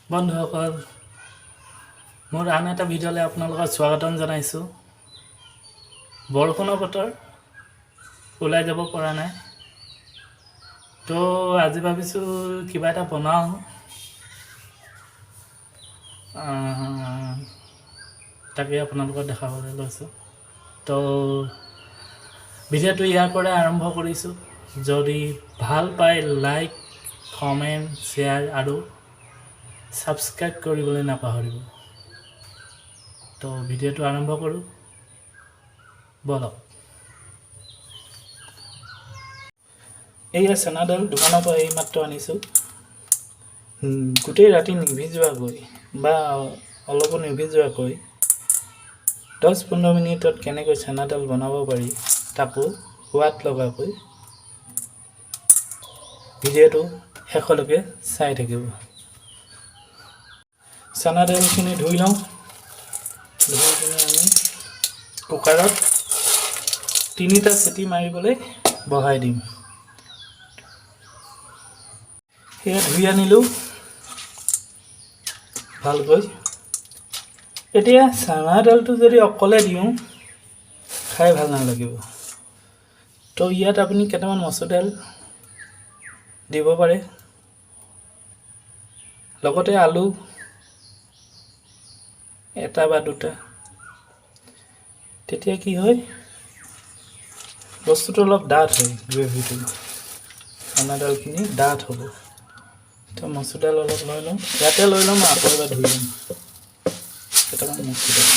বন্ধুসকল মোৰ আন এটা ভিডিঅ'লৈ আপোনালোকক স্বাগতম জনাইছোঁ। বৰষুণৰ বতৰ ওলাই যাব পৰা নাই, তো আজি ভাবিছোঁ কিবা এটা বনাওঁ। তাকে আপোনালোকক দেখাবলৈ লৈছোঁ। তো ভিডিঅ'টো ইয়াৰ পৰা আৰম্ভ কৰিছোঁ। যদি ভাল পায় লাইক, কমেণ্ট, শ্বেয়াৰ আৰু সাবস্ক্ৰাইব কৰিবলৈ নাপাহৰিব। তো ভিডিঅ'টো আৰম্ভ কৰোঁ বলক। এইয়া চেনাডাল দোকানৰ পৰা এইমাত্ৰ আনিছোঁ। গোটেই ৰাতি নিভিজোৱাকৈ বা অলপো নিভিজোৱাকৈ 10-15 মিনিটত কেনেকৈ চেনাডাল বনাব পাৰি তাকো সোৱাদ লগাকৈ ভিডিঅ'টো শেষলৈকে চাই থাকিব। চানা দাইলখিনি ধুই লওঁ। ধুই কিনে আমি কুকাৰত 3টা চিটি মাৰিবলৈ বহাই দিম। সেয়া ধুই আনিলোঁ ভালকৈ। এতিয়া চানা দাইলটো যদি অকলে দিওঁ খাই ভাল নালাগিব। তো ইয়াত আপুনি কেইটামান মচুৰ দাইল দিব পাৰে, লগতে আলু 1 বা 2টা। তেতিয়া কি হয়, বস্তুটো অলপ ডাঠ হয়, গ্ৰেভিটো চানা দাইলখিনি ডাঠ হ'ব। তো মচুৰ দাইল অলপ লৈ লওঁ, ইয়াতে লৈ ল'ম, আকৌ এবাৰ ধুই ল'ম কেইটামান মচুৰ দাইল।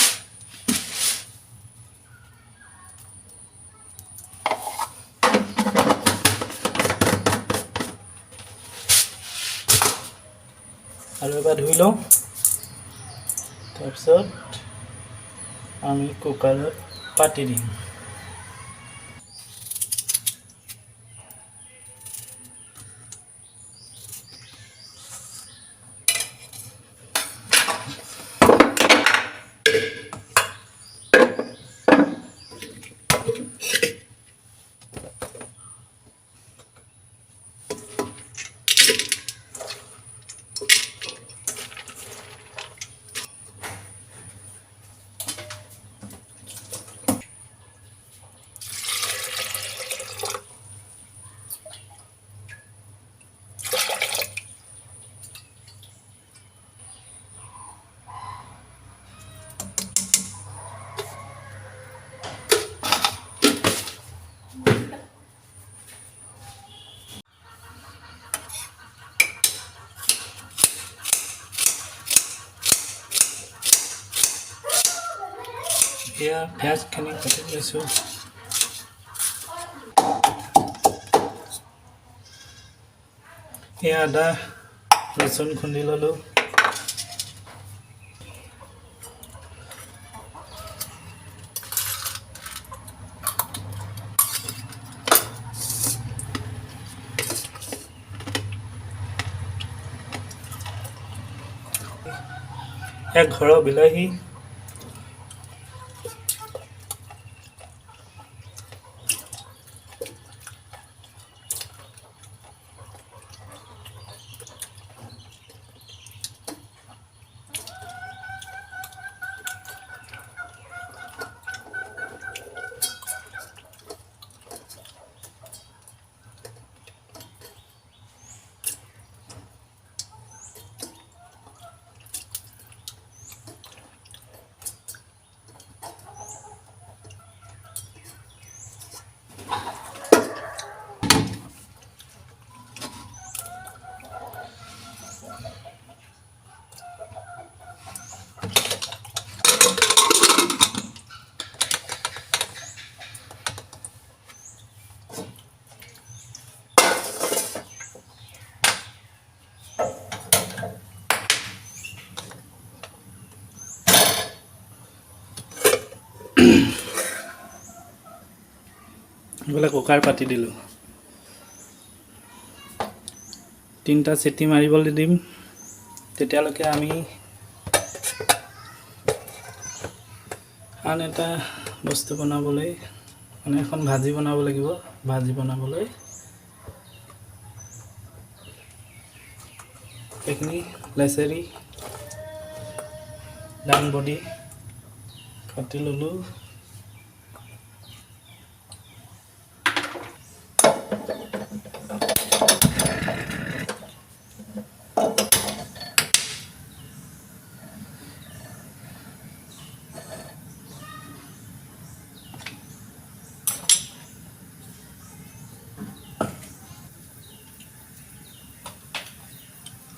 আৰু এবাৰ ধুই লওঁ। তাৰপিছত আমি কুকাৰত পাতি দিম। এতিয়া পিঁয়াজখিনি কাটি লৈছোঁ। এয়া আদা ৰচুন খুন্দি ল'লোঁ। এক ঘৰৰ বিলাহী, এইবিলাক কুকাৰ পাতি দিলোঁ। 3টা চিটি মাৰিবলৈ দিম। তেতিয়ালৈকে আমি আন এটা বস্তু বনাবলৈ, মানে এখন ভাজি বনাব লাগিব। ভাজি বনাবলৈ এইখিনি লেচেৰি দাংবডি কাটি ল'লোঁ।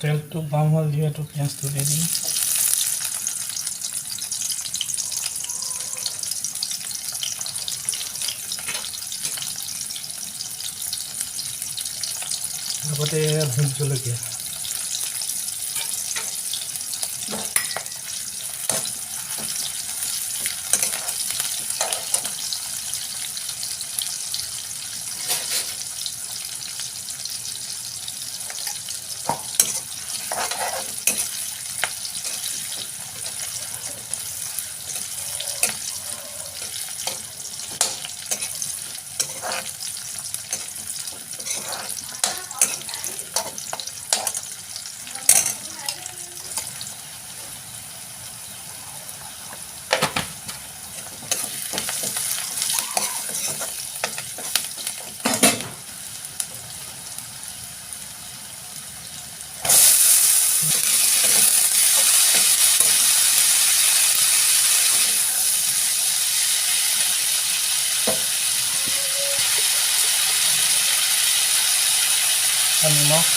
তেলটো গৰম হ'ল যিহেতু পিঁয়াজটো দি দিম। লগতে ভোট জলকীয়া। নিমখ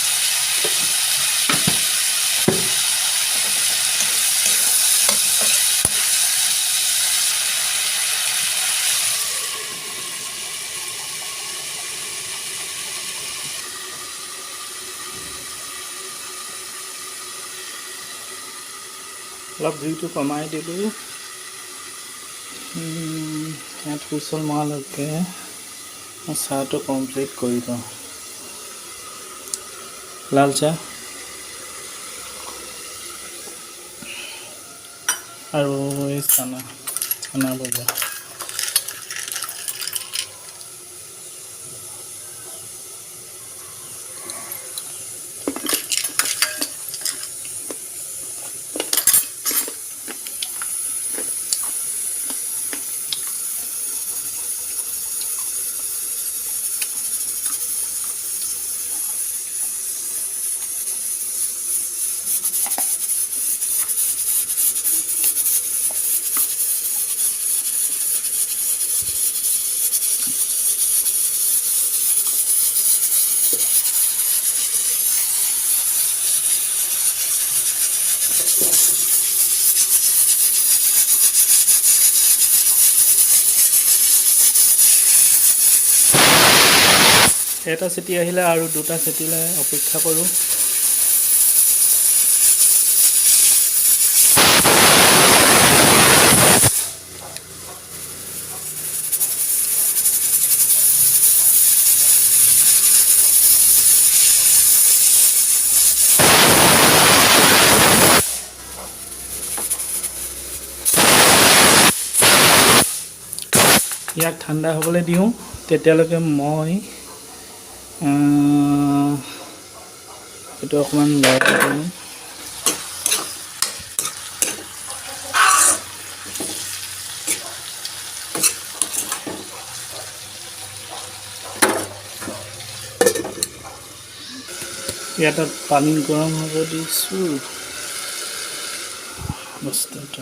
অলপ জুইটো কমাই দিলোঁ। ইয়াত হুইচেল মৰালৈকে মই চাহটো কমপ্লিট কৰি লওঁ। লাল চাহ আৰু এই চানা ভজা। এটা চিটি আহিলে আৰু দুটা চিটিলৈ অপেক্ষা কৰোঁ। ইয়াক ঠাণ্ডা হ'বলৈ দিওঁ। তেতিয়ালৈকে মই এইটো অকণমান লৰাই দিওঁ। ইয়াত পানী গৰম হ'ব দিছোঁ। বস্তুটো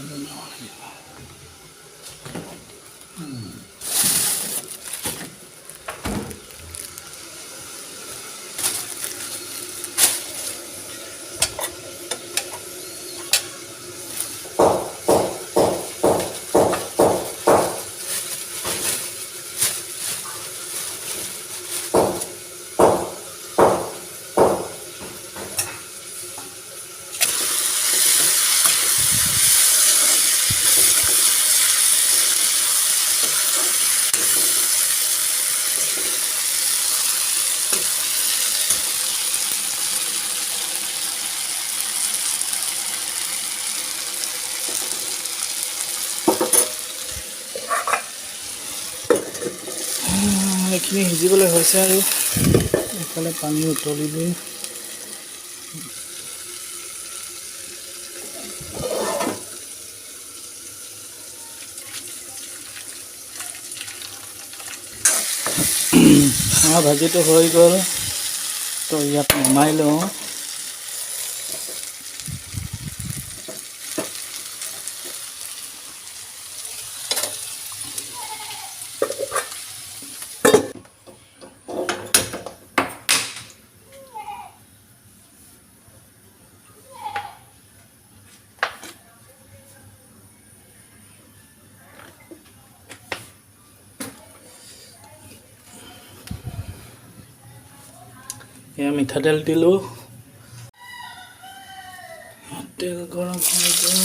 এইখিনি সিজিবলৈ হৈছে আৰু এইফালে পানী উতলিলে আমাৰ ভাজিটো হৈ গ'ল, তো ইয়াত নমাই লওঁ। এয়া মিঠাতেল দিলোঁ, তেল গৰম হৈ গ'ল।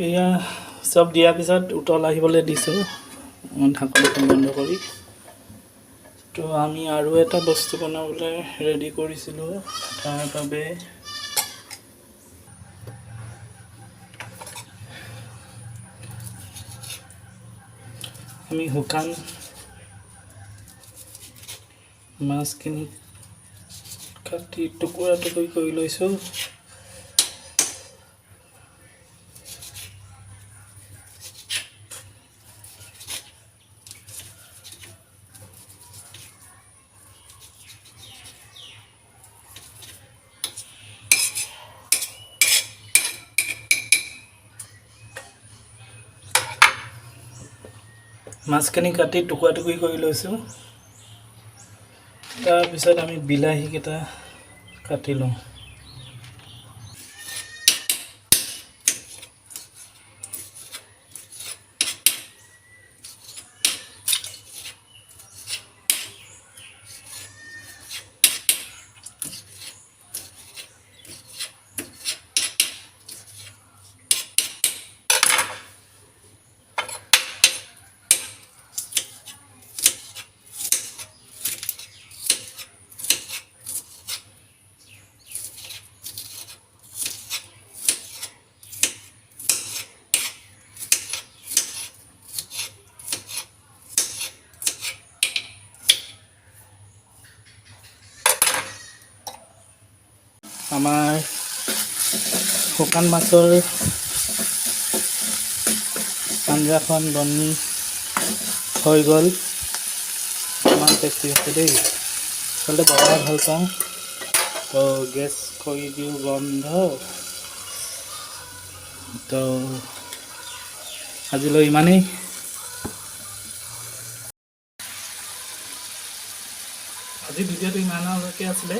এয়া চব দিয়াৰ পিছত উতল আহিবলৈ দিছোঁ, ঢাকনিখন বন্ধ কৰি। তো আমি আৰু এটা বস্তু বনাবলৈ ৰেডি কৰিছিলোঁ, তাৰ বাবে আমি শুকান মাছখিনি কাটি টুকুৰা টুকুৰি কৰি লৈছোঁ। মাছখিনি কাটি টুকুৰা টুকুৰি কৰি লৈছোঁ। তাৰপিছত আমি বিলাহীকেইটা কাটি লওঁ। আমাৰ শুকান মাছৰ আঞ্জাখন বনি হৈ গ'ল। ইমান টেষ্টি হৈছে দেই, আচলতে বনাই ভাল পাওঁ। তো গেছ কৰি দিওঁ বন্ধ। তো আজিলৈ ইমানেই। আজি ভিডিঅ'টো ইমানলৈকে আছিলে।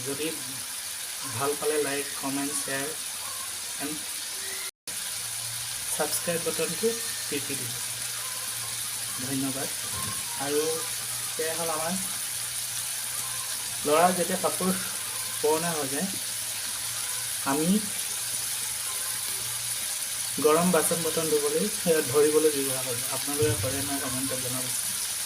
যদি ভাল পালে like, comment, share and subscribe বাটনটো টিপি দিব। ধন্যবাদ। আৰু সেয়া হ'ল আমাৰ ল'ৰাৰ যেতিয়া কাপোৰ পুৰণা হৈ যায়, আমি গৰম বাচন বৰ্তন ধৰিবলৈ ব্যৱহাৰ কৰোঁ। আপোনালোকে কৰে নাই কমেণ্টত জনাব।